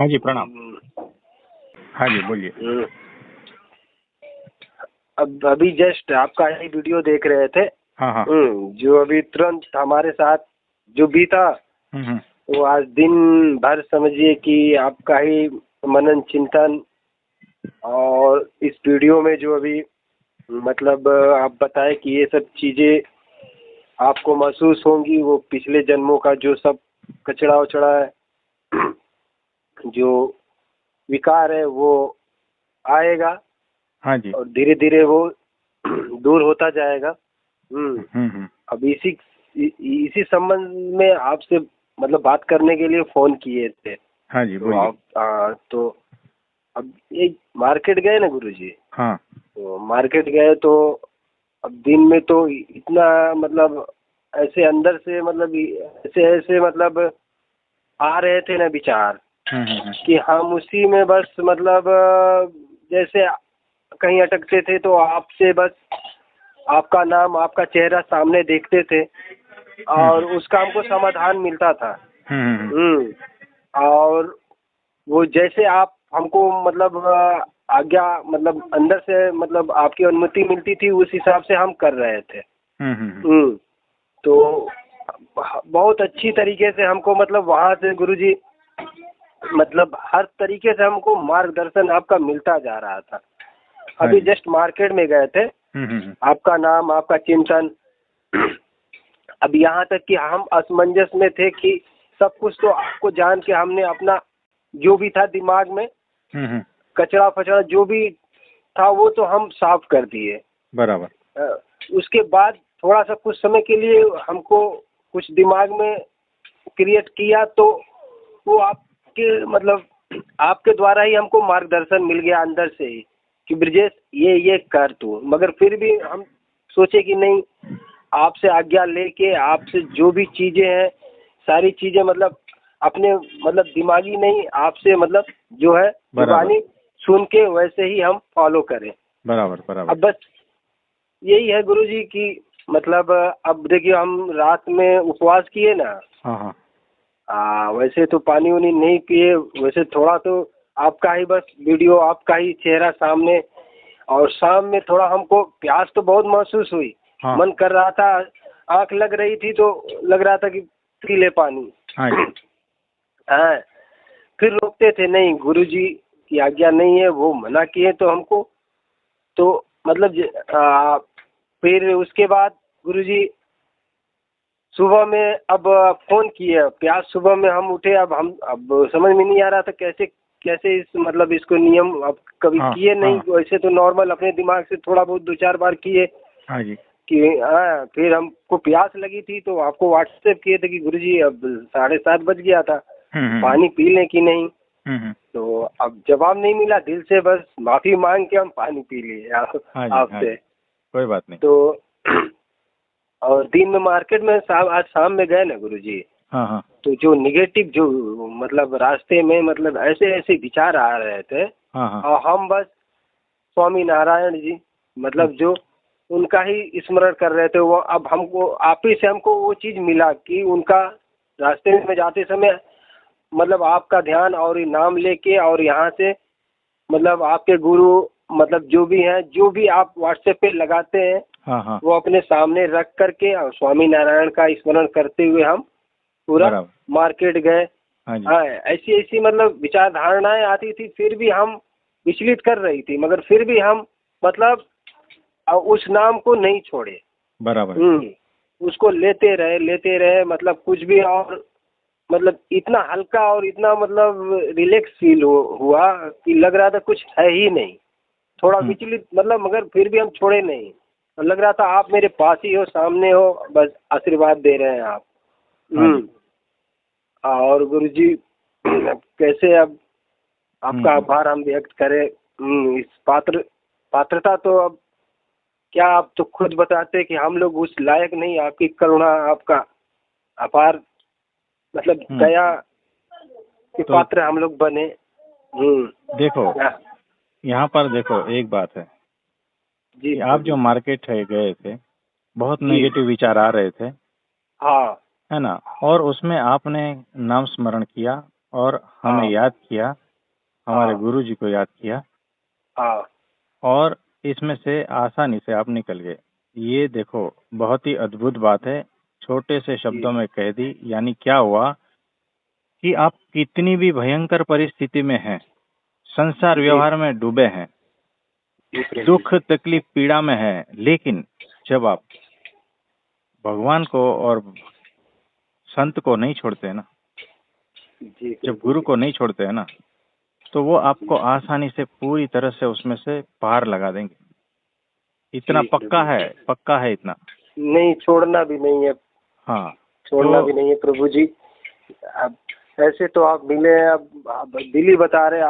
हाँ जी, प्रणाम। हाँ जी, बोलिए। अब अभी जस्ट आपका ही वीडियो देख रहे थे। हाँ हाँ। जो अभी तुरंत हमारे साथ जो बीता वो आज दिन भर समझिए कि आपका ही मनन चिंतन, और इस वीडियो में जो अभी मतलब आप बताए कि ये सब चीजें आपको महसूस होंगी, वो पिछले जन्मों का जो सब कचड़ा उचड़ा है, जो विकार है वो आएगा। हाँ जी। और धीरे धीरे वो दूर होता जाएगा। अब इसी संबंध में आपसे मतलब बात करने के लिए फोन किए थे। हाँ जी, तो बोलिए। आप तो अब ये मार्केट गए ना गुरुजी। हाँ। तो मार्केट गए तो अब दिन में तो इतना मतलब ऐसे अंदर से मतलब ऐसे ऐसे मतलब आ रहे थे ना विचार कि हम उसी में बस मतलब जैसे कहीं अटकते थे तो आपसे बस आपका नाम आपका चेहरा सामने देखते थे और उसका हमको समाधान मिलता था। और वो जैसे आप हमको मतलब आज्ञा मतलब अंदर से मतलब आपकी अनुमति मिलती थी, उस हिसाब से हम कर रहे थे। तो बहुत अच्छी तरीके से हमको मतलब वहाँ से गुरुजी मतलब हर तरीके से हमको मार्गदर्शन आपका मिलता जा रहा था। अभी जस्ट मार्केट में गए थे, आपका नाम आपका चिंतन, अब यहाँ तक कि हम असमंजस में थे कि सब कुछ तो आपको जान के हमने अपना जो भी था दिमाग में कचरा फचरा जो भी था वो तो हम साफ कर दिए। बराबर। उसके बाद थोड़ा सा कुछ समय के लिए हमको कुछ दिमाग में क्रिएट किया, तो वो आपके मतलब आपके द्वारा ही हमको मार्गदर्शन मिल गया अंदर से ही कि ब्रजेश ये कर तू। मगर फिर भी हम सोचे कि नहीं, आपसे आज्ञा लेके आपसे जो भी चीजें हैं सारी चीजें मतलब अपने मतलब दिमागी नहीं, आपसे मतलब जो है जुबानी सुन के वैसे ही हम फॉलो करें। बराबर। अब बस यही है गुरुजी कि मतलब अब देखिए हम रात में उपवास किए ना। हाँ। वैसे तो पानी वानी नहीं पिए, वैसे थोड़ा तो आपका ही बस वीडियो आपका ही चेहरा सामने, और शाम में थोड़ा हमको प्यास तो बहुत महसूस हुई। हाँ। मन कर रहा था, आंख लग रही थी तो लग रहा था कि पी ले पानी। हाँ, फिर रोकते थे, नहीं गुरुजी की आज्ञा नहीं है, वो मना किए तो हमको तो मतलब फिर उसके बाद गुरुजी सुबह में अब फोन किए, प्यास सुबह में हम उठे, अब समझ में नहीं आ रहा था कैसे कैसे इस मतलब इसको नियम अब कभी किए नहीं। वैसे तो नॉर्मल अपने दिमाग से थोड़ा बहुत 2-4 बार किए कि फिर हमको प्यास लगी थी तो आपको व्हाट्सएप किए थे कि गुरुजी अब 7:30 बज गया था, पानी पी लें कि नहीं। तो अब जवाब नहीं मिला, दिल से बस माफी मांग के हम पानी पी लिए आपसे। कोई बात नहीं। तो और दिन में मार्केट में आज शाम में गए ना गुरुजी। तो जो निगेटिव जो मतलब रास्ते में मतलब ऐसे ऐसे विचार आ रहे थे। और हम बस स्वामी नारायण जी मतलब जो उनका ही स्मरण कर रहे थे। वो अब हमको आप ही से हमको वो चीज मिला कि उनका रास्ते में जाते समय मतलब आपका ध्यान और नाम लेके, और यहाँ से मतलब आपके गुरु मतलब जो भी हैं, जो भी आप व्हाट्सएप पे लगाते हैं वो अपने सामने रख करके और स्वामी नारायण का स्मरण करते हुए हम पूरा मार्केट गए। ऐसी ऐसी मतलब विचार धारणाएं आती थी, फिर भी हम विचलित कर रही थी, मगर फिर भी हम मतलब उस नाम को नहीं छोड़े। उसको लेते रहे मतलब कुछ भी, और मतलब इतना हल्का और इतना मतलब रिलैक्स फील हुआ कि लग रहा था कुछ है ही नहीं, थोड़ा विचलित मतलब, मगर फिर भी हम छोड़े नहीं। लग रहा था आप मेरे पास ही हो, सामने हो, बस आशीर्वाद दे रहे हैं आप। और गुरुजी कैसे अब आपका आभार हम व्यक्त करें। इस पात्रता तो अब क्या, आप तो खुद बताते कि हम लोग उस लायक नहीं, आपकी करुणा आपका अपार मतलब दया के पात्र हम लोग बने। देखो यहाँ पर देखो एक बात है जी, आप जो मार्केट है गए थे, बहुत नेगेटिव विचार आ रहे थे, है ना, और उसमें आपने नाम स्मरण किया और हमें याद किया, हमारे गुरुजी को याद किया, और इसमें से आसानी से आप निकल गए। ये देखो बहुत ही अद्भुत बात है, छोटे से शब्दों में कह दी। यानी क्या हुआ कि आप कितनी भी भयंकर परिस्थिति में हैं, संसार व्यवहार में डूबे हैं, दुख तकलीफ पीड़ा में हैं, लेकिन जब आप भगवान को और संत को नहीं छोड़ते हैं ना, जब गुरु को नहीं छोड़ते हैं ना, तो वो आपको आसानी से पूरी तरह से उसमें से पार लगा देंगे। इतना पक्का है इतना। नहीं छोड़ना भी नहीं है। हाँ, छोड़ना भी नहीं है प्रभु जी। अब ऐसे तो आप मिले हैं, अब दिल ही बता रहे,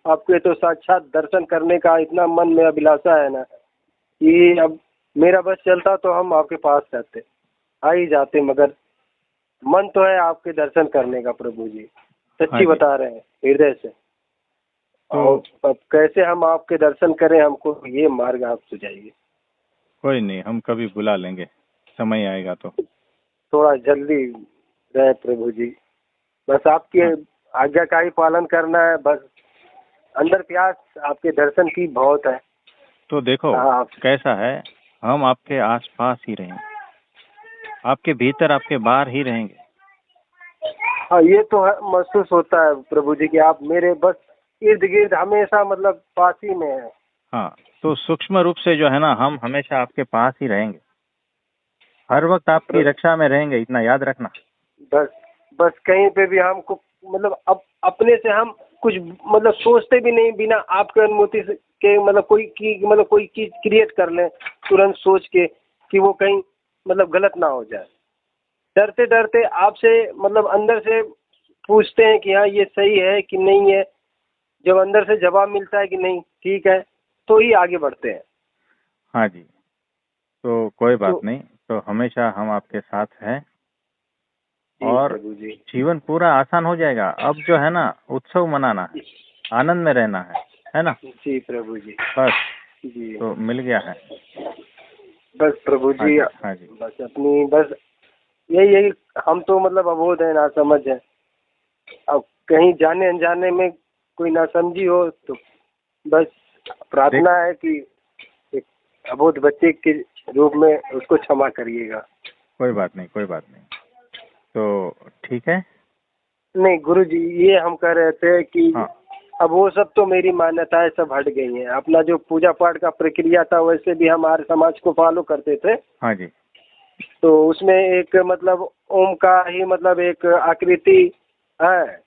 आपके तो साक्षात दर्शन करने का इतना मन में अभिलाषा है ना कि अब मेरा बस चलता तो हम आपके पास रहते, आ ही जाते, मगर मन तो है आपके दर्शन करने का प्रभु जी, सच्ची बता रहे हैं हृदय से। तो अब कैसे हम आपके दर्शन करें, हमको ये मार्ग आप सुझाइए। कोई नहीं, हम कभी बुला लेंगे, समय आएगा तो। थोड़ा जल्दी रहे प्रभु जी, बस आपकी आज्ञा का ही पालन करना है, बस अंदर प्यास आपके दर्शन की बहुत है। तो देखो कैसा है, हम आपके आसपास ही रहेंगे, आपके भीतर आपके बाहर ही रहेंगे। हाँ, ये तो महसूस होता है प्रभु जी कि आप मेरे बस इर्द गिर्द हमेशा, मतलब पास ही में है। हाँ, तो सूक्ष्म रूप से जो है ना, हम हमेशा आपके पास ही रहेंगे, हर वक्त आपकी रक्षा में रहेंगे, इतना याद रखना। बस कहीं पे भी हमको, मतलब अब अपने से हम कुछ मतलब सोचते भी नहीं, बिना आपके अनुमति से के, मतलब कोई चीज क्रिएट कर लें तुरंत सोच के कि वो कहीं मतलब गलत ना हो जाए। डरते डरते आपसे मतलब अंदर से पूछते हैं कि हाँ ये सही है कि नहीं है। जब अंदर से जवाब मिलता है कि नहीं ठीक है, तो ही आगे बढ़ते हैं। हाँ जी, तो कोई बात नहीं, तो हमेशा हम आपके साथ हैं और जीवन पूरा आसान हो जाएगा। अब जो है ना, उत्सव मनाना है, आनंद में रहना है ना। जी प्रभु जी, बस जी तो मिल गया है। बस प्रभु जी, हाँ जी, बस अपनी बस यही हम तो मतलब अबोध है, ना समझ है। अब कहीं जाने अनजाने में कोई ना समझी हो तो बस प्रार्थना है कि एक अबोध बच्चे के रूप में उसको क्षमा करिएगा। कोई बात नहीं, कोई बात नहीं, तो ठीक है। नहीं गुरु जी, ये हम कह रहे थे कि अब वो सब तो मेरी मान्यताएं सब हट गई हैं। अपना जो पूजा पाठ का प्रक्रिया था वैसे भी हमारे समाज को फॉलो करते थे। हाँ जी। तो उसमें एक मतलब ओम का ही मतलब एक आकृति है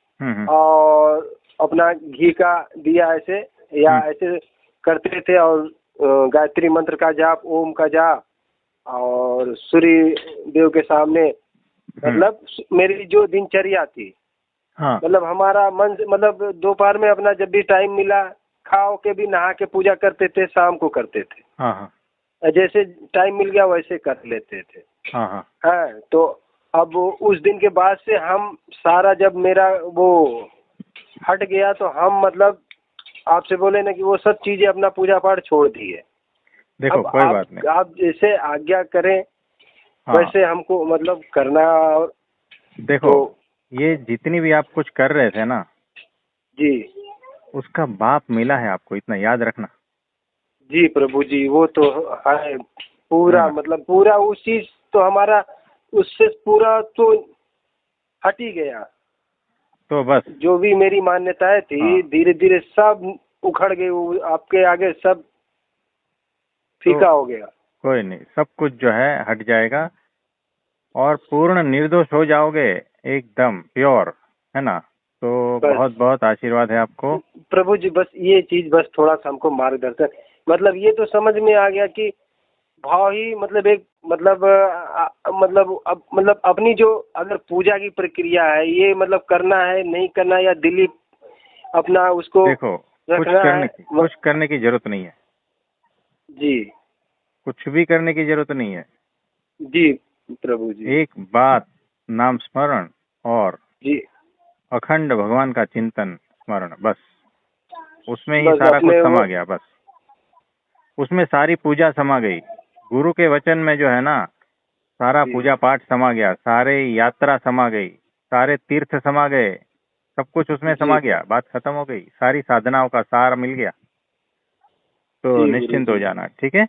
और अपना घी का दिया ऐसे या ऐसे करते थे, और गायत्री मंत्र का जाप, ओम का जाप, और सूर्य देव के सामने मतलब मेरी जो दिनचर्या थी। हाँ। मतलब हमारा मन मतलब दोपहर में अपना जब भी टाइम मिला खाओ के भी नहा के पूजा करते थे, शाम को करते थे। हाँ। जैसे टाइम मिल गया वैसे कर लेते थे। हाँ, तो अब उस दिन के बाद से हम सारा, जब मेरा वो हट गया तो हम मतलब आपसे बोले ना कि वो सब चीजें अपना पूजा पाठ छोड़ दी है। देखो कोई बात नहीं, आप जैसे आज्ञा करें वैसे हमको मतलब करना। और देखो ये जितनी भी आप कुछ कर रहे थे ना जी, उसका बाप मिला है आपको, इतना याद रखना। जी प्रभु जी, वो तो है पूरा, मतलब पूरा उस चीज तो हमारा उससे पूरा तो हट ही गया। तो बस जो भी मेरी मान्यताएं थी धीरे धीरे सब उखड़ गई, आपके आगे सब फीका हो गया। कोई नहीं, सब कुछ जो है हट जाएगा और पूर्ण निर्दोष हो जाओगे, एकदम प्योर, है ना। तो बहुत बहुत आशीर्वाद है आपको प्रभु जी। बस ये चीज, बस थोड़ा सा हमको मार्गदर्शन, मतलब ये तो समझ में आ गया कि भाव ही मतलब एक मतलब अपनी जो अगर पूजा की प्रक्रिया है ये मतलब करना है नहीं करना, या दिल्ली अपना उसको देखो कुछ करने की जरूरत नहीं है जी, कुछ भी करने की जरूरत नहीं है जी प्रभु जी। एक बात, नाम स्मरण और जी अखंड भगवान का चिंतन स्मरण, बस उसमें ही सारा कुछ समा गया। बस उसमें सारी पूजा समा गई, गुरु के वचन में जो है ना सारा पूजा पाठ समा गया, सारे यात्रा समा गई, सारे तीर्थ समा गए, सब कुछ उसमें समा गया, बात खत्म हो गई, सारी साधनाओं का सार मिल गया, तो निश्चिंत हो जाना। ठीक है।